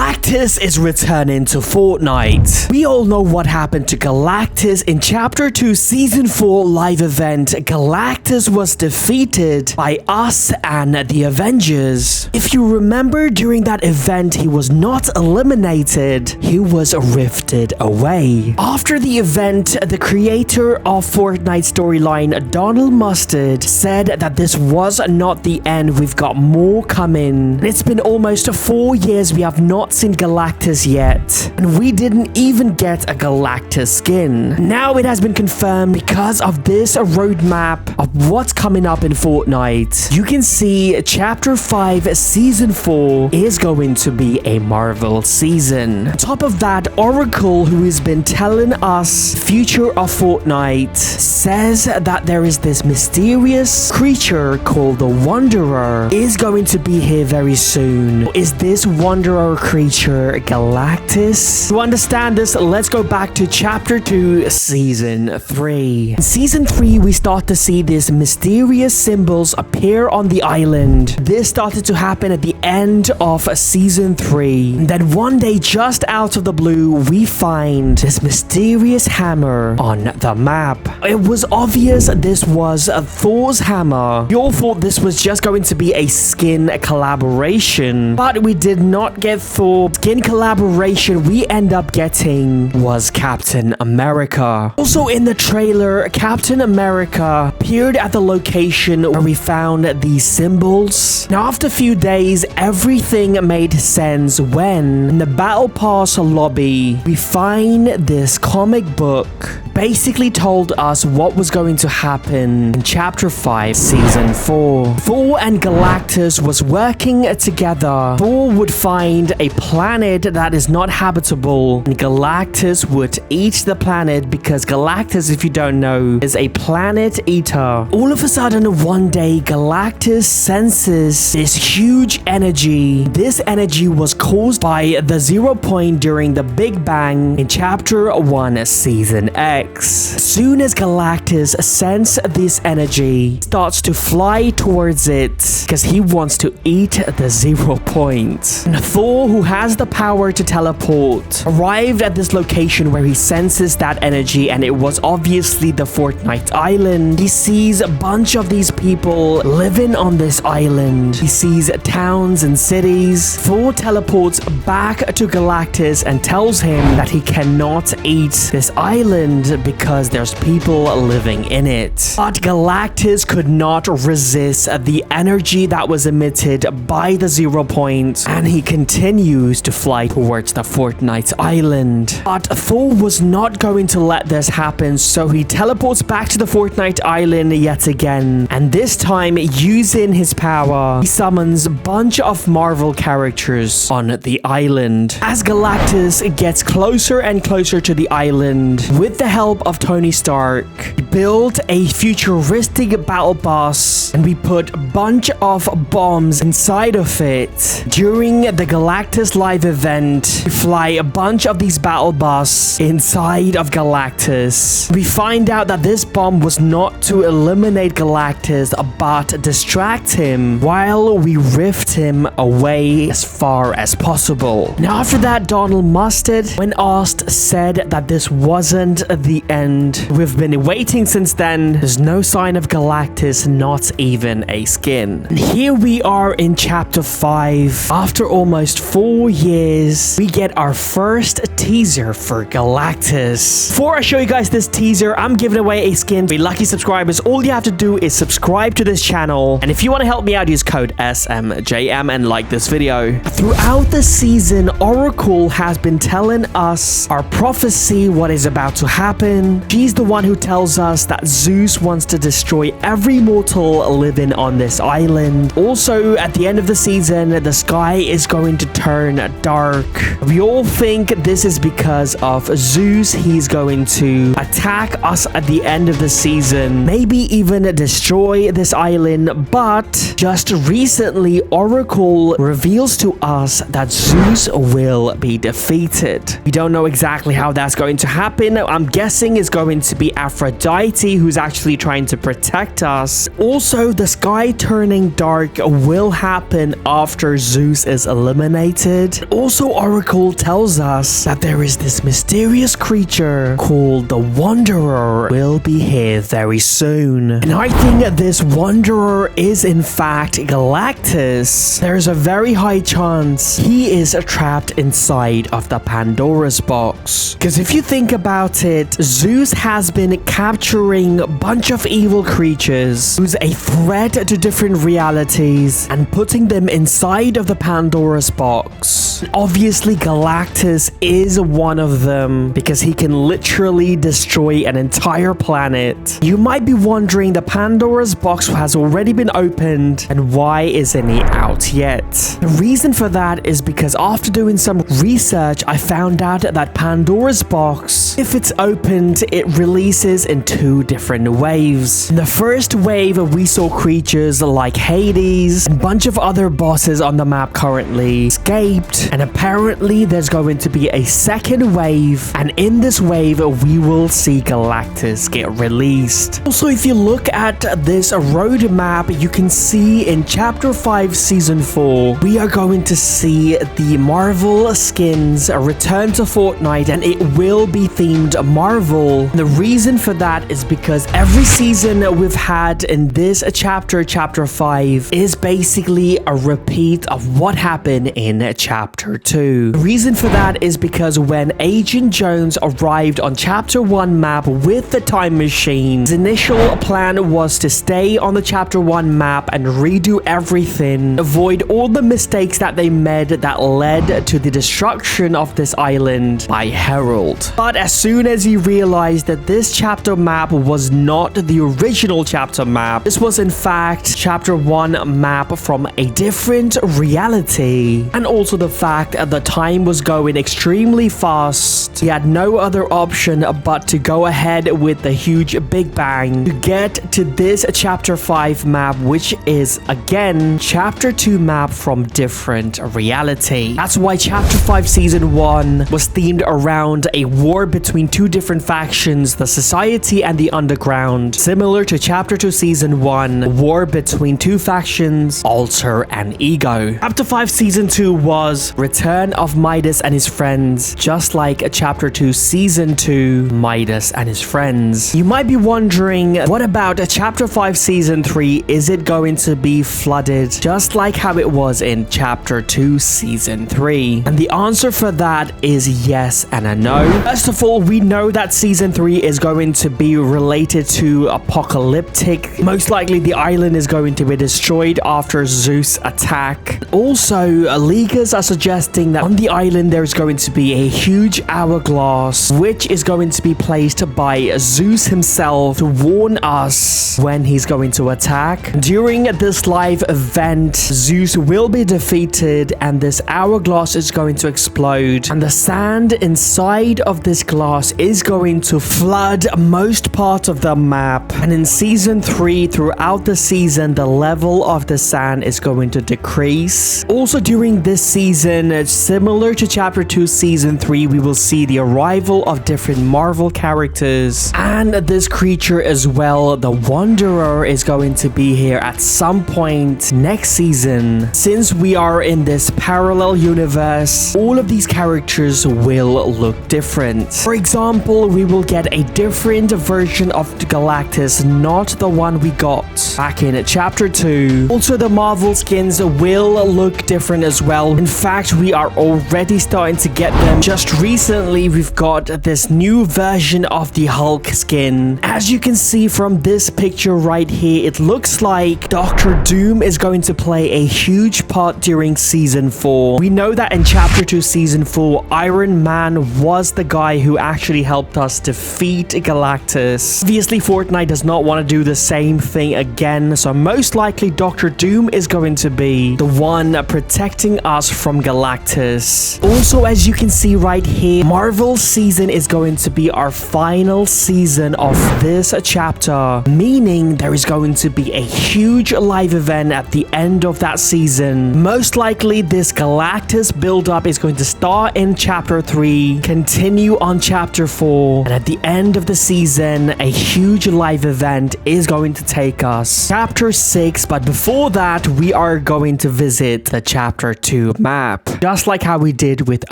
Galactus is returning to Fortnite. We all know what happened to Galactus in Chapter 2 Season 4 live event. Galactus was defeated by us and the Avengers. If you remember, during that event, he was not eliminated. He was rifted away. After the event, the creator of Fortnite storyline, Donald Mustard, said that this was not the end. We've got more coming. It's been almost 4 years we have not seen Galactus yet, and we didn't even get a Galactus skin. Now it has been confirmed because of this roadmap of what's coming up in Fortnite. You can see Chapter 5 Season 4 is going to be a Marvel season. On top of that, Oracle, who has been telling us future of Fortnite, says that there is this mysterious creature called the Wanderer is going to be here very soon. Is this Wanderer creature Galactus? To understand this, let's go back to Chapter 2 Season 3. In Season 3, we start to see these mysterious symbols appear on the island. This started to happen at the end of Season 3. And then one day, just out of the blue, we find this mysterious hammer on the map. It was obvious this was Thor's hammer. We all thought this was just going to be a skin collaboration, but we did not get Thor. Skin collaboration we end up getting was Captain America. Also in the trailer, Captain America appeared at the location where we found these symbols. Now after a few days, everything made sense when in the Battle Pass lobby we find this comic book basically told us what was going to happen in Chapter 5 Season 4. Thor and Galactus was working together. Thor would find a planet that is not habitable, and Galactus would eat the planet because Galactus, if you don't know, is a planet eater. All of a sudden, one day, Galactus senses this huge energy. This energy was caused by the 0 point during the Big Bang in Chapter 1 Season X. As soon as Galactus senses this energy, starts to fly towards it because he wants to eat the 0 point. And Thor, who has the power to teleport, arrived at this location where he senses that energy, and it was obviously the Fortnite island. He sees a bunch of these people living on this island. He sees towns and cities. Thor teleports back to Galactus and tells him that he cannot eat this island because there's people living in it. But Galactus could not resist the energy that was emitted by the 0 point, and he continues to fly towards the Fortnite island. But Thor was not going to let this happen, so he teleports back to the Fortnite island yet again, and this time, using his power, he summons a bunch of Marvel characters on the island. As Galactus gets closer and closer to the island, with the help of Tony Stark, we built a futuristic battle bus, and we put a bunch of bombs inside of it. During the Galactus live event, we fly a bunch of these battle bus inside of Galactus. We find out that this bomb was not to eliminate Galactus, but distract him while we rift him away as far as possible. Now after that, Donald Mustard, when asked, said that this wasn't the end. We've been waiting since then. There's no sign of Galactus, not even a skin. And here we are in Chapter 5. After almost 4 years, we get our first teaser for Galactus. Before I show you guys this teaser, I'm giving away a skin to lucky subscribers. All you have to do is subscribe to this channel, and if you want to help me out, use code SMJM and like this video. Throughout the season, Oracle has been telling us our prophecy, what is about to happen. She's the one who tells us that Zeus wants to destroy every mortal living on this island. Also, at the end of the season, the sky is going to turn dark. We all think this is because of Zeus. He's going to attack us at the end of the season, maybe even destroy this island. But just recently, Oracle reveals to us that Zeus will be defeated. We don't know exactly how that's going to happen. I'm guessing it's going to be Aphrodite who's actually trying to protect us. Also, the sky turning dark will happen after Zeus is eliminated. defeated. Also, Oracle tells us that there is this mysterious creature called the Wanderer will be here very soon. And I think this Wanderer is in fact Galactus. There's a very high chance he is trapped inside of the Pandora's box. Because if you think about it, Zeus has been capturing a bunch of evil creatures who's a threat to different realities and putting them inside of the Pandora's box. Obviously, Galactus is one of them because he can literally destroy an entire planet. You might be wondering, the Pandora's box has already been opened and why isn't he out yet? The reason for that is because after doing some research, I found out that Pandora's box, if it's opened, it releases in two different waves. In the first wave, we saw creatures like Hades and a bunch of other bosses on the map currently escaped, and apparently there's going to be a second wave, and in this wave we will see Galactus get released. Also, if you look at this road map, you can see in chapter 5 season 4 we are going to see the Marvel skins return to Fortnite, and it will be themed Marvel. And the reason for that is because every season we've had in this chapter 5 is basically a repeat of what happened in chapter 2. The reason for that is because when Agent Jones arrived on chapter 1 map with the time machine, his initial plan was to stay on the chapter 1 map and redo everything, avoid all the mistakes that they made that led to the destruction of this island by Herald. But as soon as he realized that this chapter map was not the original chapter map, this was in fact chapter 1 map from a different reality, and also the fact that the time was going extremely fast, he had no other option but to go ahead with the huge Big Bang to get to this chapter 5 map, which is again chapter 2 map from different reality. That's why chapter 5 season 1 was themed around a war between two different factions, the Society and the Underground, similar to chapter 2 season 1, a war between two factions, Alter and Ego. Chapter 5 season 2 was Return of Midas and his friends, just like chapter 2 season 2, Midas and his friends. You might be wondering, what about chapter 5 season 3? Is it going to be flooded just like how it was in chapter 2 season 3? And the answer for that is yes and a no. First of all, we know that season 3 is going to be related to apocalyptic. Most likely the island is going to be destroyed after Zeus attack. Also, leakers are suggesting that on the island there's going to be a huge hourglass, which is going to be placed by Zeus himself to warn us when he's going to attack. During this live event, Zeus will be defeated and this hourglass is going to explode, and the sand inside of this glass is going to flood most part of the map. And in season 3, throughout the season, the level of the sand is going to decrease. Also, during this season, similar to chapter 2 season 3, we will see the arrival of different Marvel characters and this creature as well. The Wanderer is going to be here at some point next season. Since we are in this parallel universe, all of these characters will look different. For example, we will get a different version of Galactus, not the one we got back in chapter 2. Also, the Marvel skins will look different as well. In fact, we are already starting to get them. Just recently, we've got this new version of the Hulk skin. As you can see from this picture right here, it looks like Dr. Doom is going to play a huge part during season 4. We know that in chapter 2 season 4, Iron Man was the guy who actually helped us defeat Galactus. Obviously, Fortnite does not want to do the same thing again, so most likely Dr. Doom is going to be the one protecting us from Galactus. Also, as you can see right here, Marvel season is going to be our final season of this chapter, meaning there is going to be a huge live event at the end of that season. Most likely this Galactus build-up is going to start in chapter 3, continue on chapter 4, and at the end of the season, a huge live event is going to take us chapter 6. But before that, we are going to visit the chapter 2 map, just like how we did with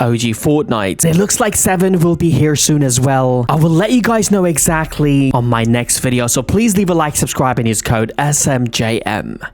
OG Fortnite. It looks like 7 will be here soon as well. I will let you guys know exactly on my next video, so please leave a like, subscribe, and use code SMJM.